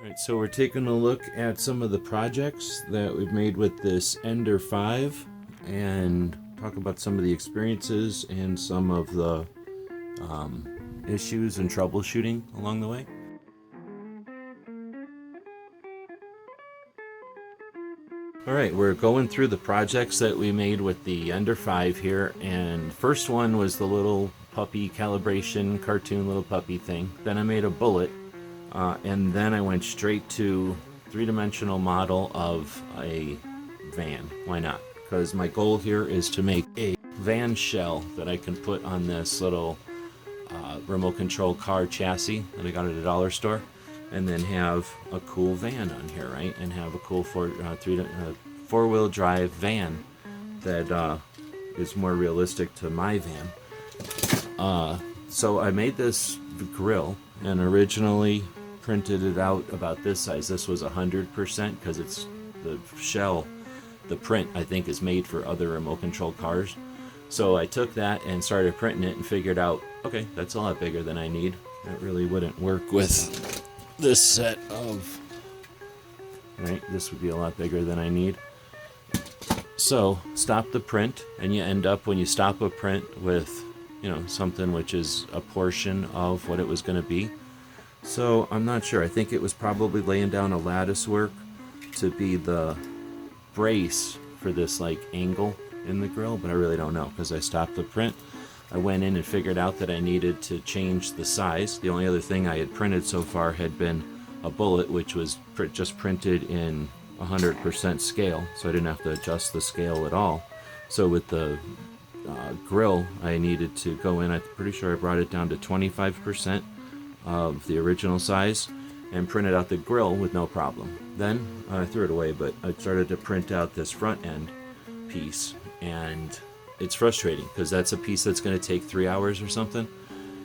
Alright, so we're taking a look at some of the projects that we've made with this Ender 5 and talk about some of the experiences and some of the issues and troubleshooting along the way. Alright, we're going through the projects that we made with the Ender 5 here, and first one was the little puppy calibration cartoon little puppy thing. Then I made a bullet. And then I went straight to three-dimensional model of a van. Why not? Because my goal here is to make a van shell that I can put on this little remote control car chassis that I got at a dollar store, and then have a cool van on here, right? And have a cool four-wheel drive van that is more realistic to my van. So I made this grill, and originally printed it out about this size. This was 100% because it's the shell, the print I think is made for other remote control cars. So I took that and started printing it and figured out, okay, that's a lot bigger than I need. That really wouldn't work with this set of, right? This would be a lot bigger than I need. So stop the print, and you end up, when you stop a print, with, you know, something which is a portion of what it was going to be. So I'm not sure. I think it was probably laying down a lattice work to be the brace for this like angle in the grill, but I really don't know because I stopped the print. I went in and figured out that I needed to change the size. The only other thing I had printed so far had been a bullet, which was just printed in 100% scale, so I didn't have to adjust the scale at all. So with the grill, I needed to go in, I'm pretty sure I brought it down to 25% of the original size and printed out the grill with no problem. Then I threw it away, but I started to print out this front end piece, and it's frustrating because that's a piece that's going to take 3 hours or something,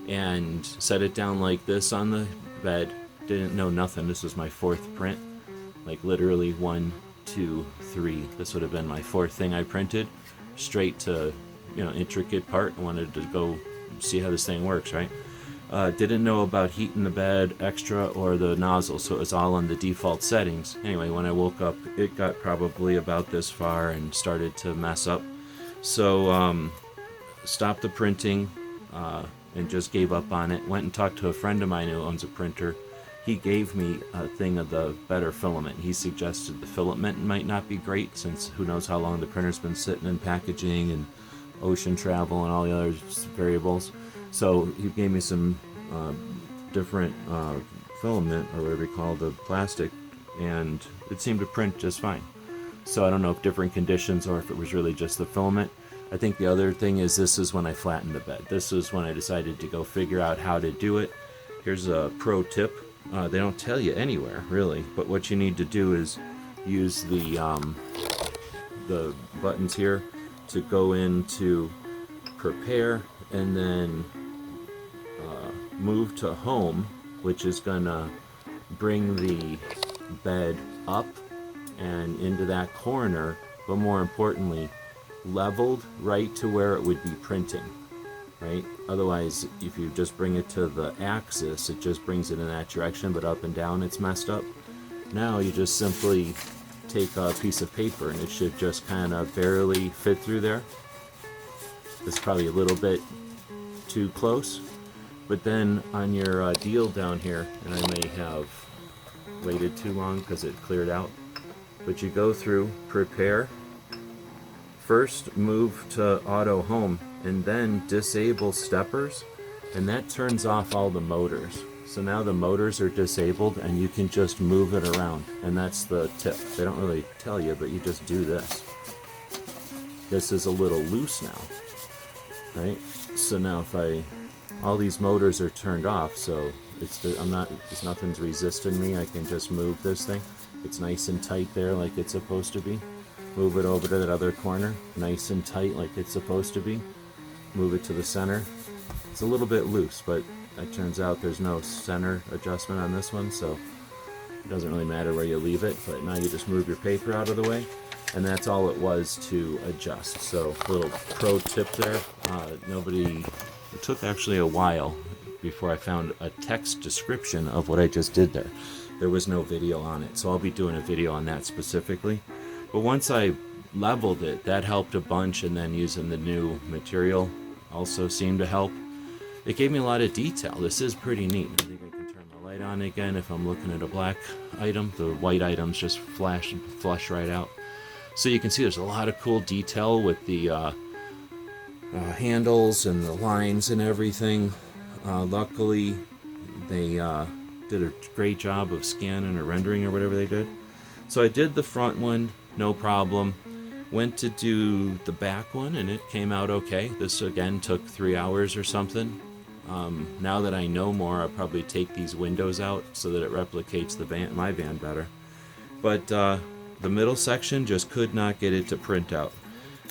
and set it down like this on the bed. Didn't know nothing. This was my fourth print, like literally 1, 2, 3. This would have been my fourth thing I printed, straight to, you know, intricate part. I wanted to go see how this thing works, right? Didn't know about heating the bed extra or the nozzle, so it was all on the default settings. Anyway, when I woke up, it got probably about this far and started to mess up. So stopped the printing and just gave up on it. Went and talked to a friend of mine who owns a printer. He gave me a thing of the better filament. He suggested the filament might not be great, since who knows how long the printer's been sitting in packaging and ocean travel and all the other variables. So he gave me some different filament, or whatever you call the plastic, and it seemed to print just fine. So I don't know if different conditions or if it was really just the filament. I think the other thing is, this is when I flattened the bed. This is when I decided to go figure out how to do it. Here's a pro tip. They don't tell you anywhere, really, but what you need to do is use the buttons here to go into prepare, and then move to home, which is gonna bring the bed up and into that corner, but more importantly, leveled right to where it would be printing, right? Otherwise, if you just bring it to the axis, it just brings it in that direction, but up and down it's messed up. Now you just simply take a piece of paper and it should just kind of barely fit through there. It's probably a little bit too close, but then on your deal down here, and I may have waited too long because it cleared out, but you go through prepare, first move to auto home, and then disable steppers, and that turns off all the motors. So now the motors are disabled and you can just move it around, and that's the tip. They don't really tell you, but you just do this. This is a little loose now, right? So now if all these motors are turned off, so nothing's resisting me. I can just move this thing. It's nice and tight there, like it's supposed to be. Move it over to that other corner, nice and tight, like it's supposed to be. Move it to the center. It's a little bit loose, but it turns out there's no center adjustment on this one, so it doesn't really matter where you leave it. But now you just move your paper out of the way, and that's all it was to adjust. So little pro tip there. It took actually a while before I found a text description of what I just did there. there was no video on it. So I'll be doing a video on that specifically. But once I leveled it, that helped a bunch, and then using the new material also seemed to help. It gave me a lot of detail. This is pretty neat. I think I can turn the light on again if I'm looking at a black item. The white items just flush right out. So you can see there's a lot of cool detail with the handles and the lines and everything. Luckily, they did a great job of scanning or rendering or whatever they did. So I did the front one, no problem. Went to do the back one, and it came out okay. This again took 3 hours or something. Now that I know more, I'll probably take these windows out so that it replicates my van better. But the middle section just could not get it to print out.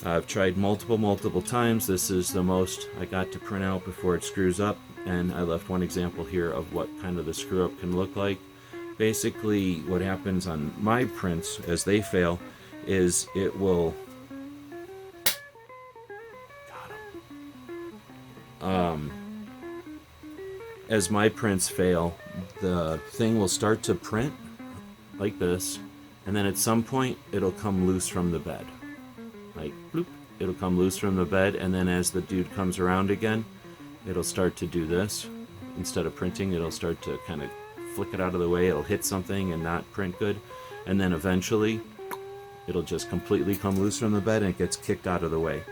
I've tried multiple times. This is the most I got to print out before it screws up, and I left one example here of what kind of the screw up can look like. Basically, what happens on my prints as they fail is it will as my prints fail, the thing will start to print like this, and then at some point it'll come loose from the bed, like bloop, it'll come loose from the bed, and then as the dude comes around again, it'll start to do this. Instead of printing, it'll start to kind of flick it out of the way. It'll hit something and not print good, and then eventually it'll just completely come loose from the bed and it gets kicked out of the way.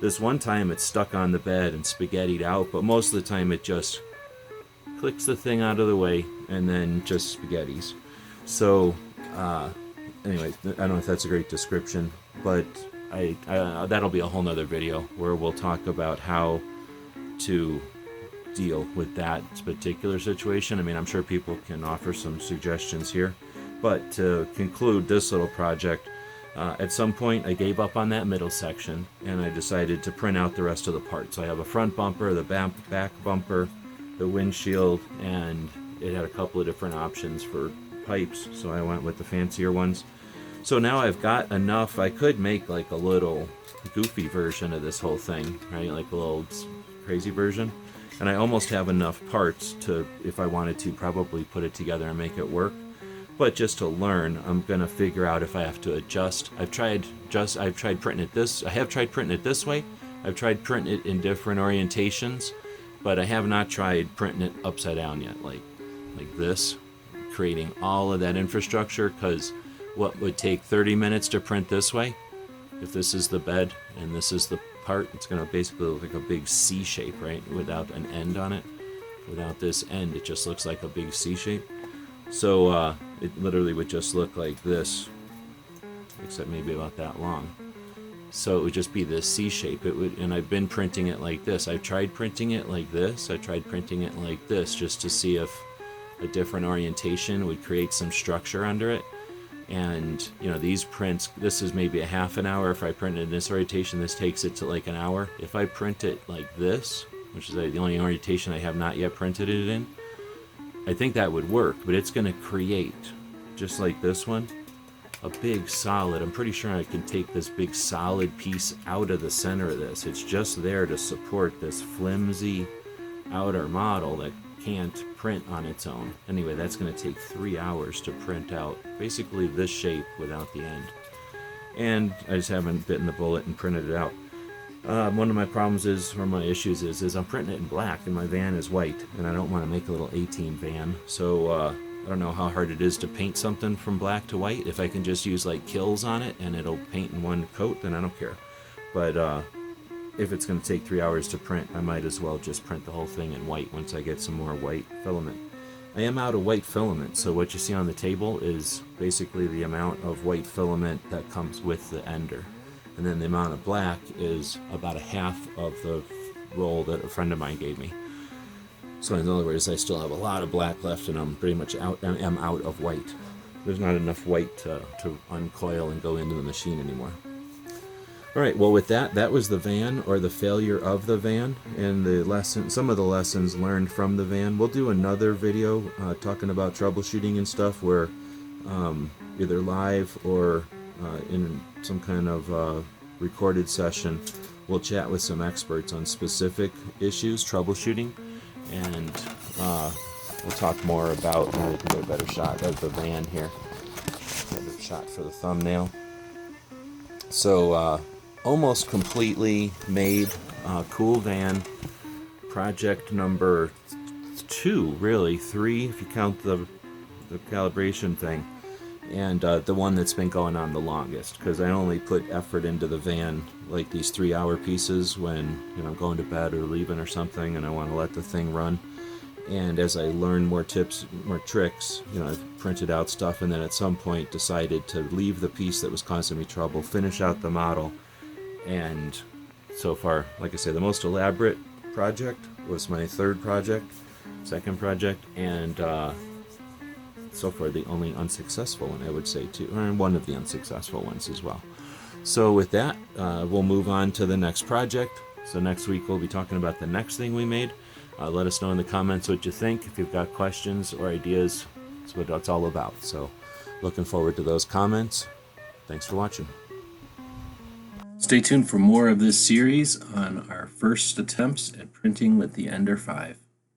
This one time it's stuck on the bed and spaghettied out, but most of the time it just clicks the thing out of the way and then just spaghettis. So anyway, I don't know if that's a great description, but I that'll be a whole nother video where we'll talk about how to deal with that particular situation. I mean, I'm sure people can offer some suggestions here, but to conclude this little project, at some point I gave up on that middle section and I decided to print out the rest of the parts. So I have a front bumper, the back bumper, the windshield, and it had a couple of different options for pipes, so I went with the fancier ones. So now I've got enough. I could make like a little goofy version of this whole thing, right? Like a little crazy version. And I almost have enough parts to, if I wanted to, probably put it together and make it work. But just to learn, I'm gonna figure out if I have to adjust. I've tried printing it this. I have tried printing it this way. I've tried printing it in different orientations, but I have not tried printing it upside down yet, like this, creating all of that infrastructure. Because what would take 30 minutes to print this way, if this is the bed and this is the part, it's gonna basically look like a big C shape, right? Without an end on it. Without this end, it just looks like a big C shape. So it literally would just look like this, except maybe about that long. So it would just be this C shape. It would, and I've been printing it like this. I've tried printing it like this. I tried printing it like this just to see if a different orientation would create some structure under it. And you know, these prints, this is maybe a half an hour. If I print it in this orientation, this takes it to like an hour. If I print it like this, which is the only orientation I have not yet printed it in, I think that would work. But it's going to create, just like this one, a big solid. I'm pretty sure I can take this big solid piece out of the center of this. It's just there to support this flimsy outer model that can't print on its own. Anyway, that's going to take 3 hours to print out basically this shape without the end. And I just haven't bitten the bullet and printed it out. One of my problems is, or my issues is I'm printing it in black and my van is white, and I don't want to make a little A-team van. So I don't know how hard it is to paint something from black to white. If I can just use like kills on it and it'll paint in one coat, then I don't care. But if it's going to take 3 hours to print, I might as well just print the whole thing in white once I get some more white filament. I am out of white filament, so what you see on the table is basically the amount of white filament that comes with the Ender. And then the amount of black is about a half of the roll that a friend of mine gave me. So in other words, I still have a lot of black left, and I'm pretty much out. I'm out of white. There's not enough white to uncoil and go into the machine anymore. All right. Well, with that was the van, or the failure of the van, and the lesson. Some of the lessons learned from the van. We'll do another video talking about troubleshooting and stuff, where either live or in some kind of recorded session, we'll chat with some experts on specific issues, troubleshooting. And we'll talk more about, and we can get a better shot of the van here. Better shot for the thumbnail. So almost completely made. Cool van. Project number 2, really 3 if you count the calibration thing, and the one that's been going on the longest, because I only put effort into the van like these 3-hour pieces when I'm going to bed or leaving or something, and I want to let the thing run. And as I learn more tips, more tricks, I've printed out stuff, and then at some point decided to leave the piece that was causing me trouble, finish out the model. And so far, like I say, the most elaborate project was my second project, and so far the only unsuccessful one, I would say, too, or one of the unsuccessful ones as well. So with that, we'll move on to the next project. So next week we'll be talking about the next thing we made. Let us know in the comments what you think. If you've got questions or ideas, that's what it's all about. So looking forward to those comments. Thanks for watching. Stay tuned for more of this series on our first attempts at printing with the Ender 5.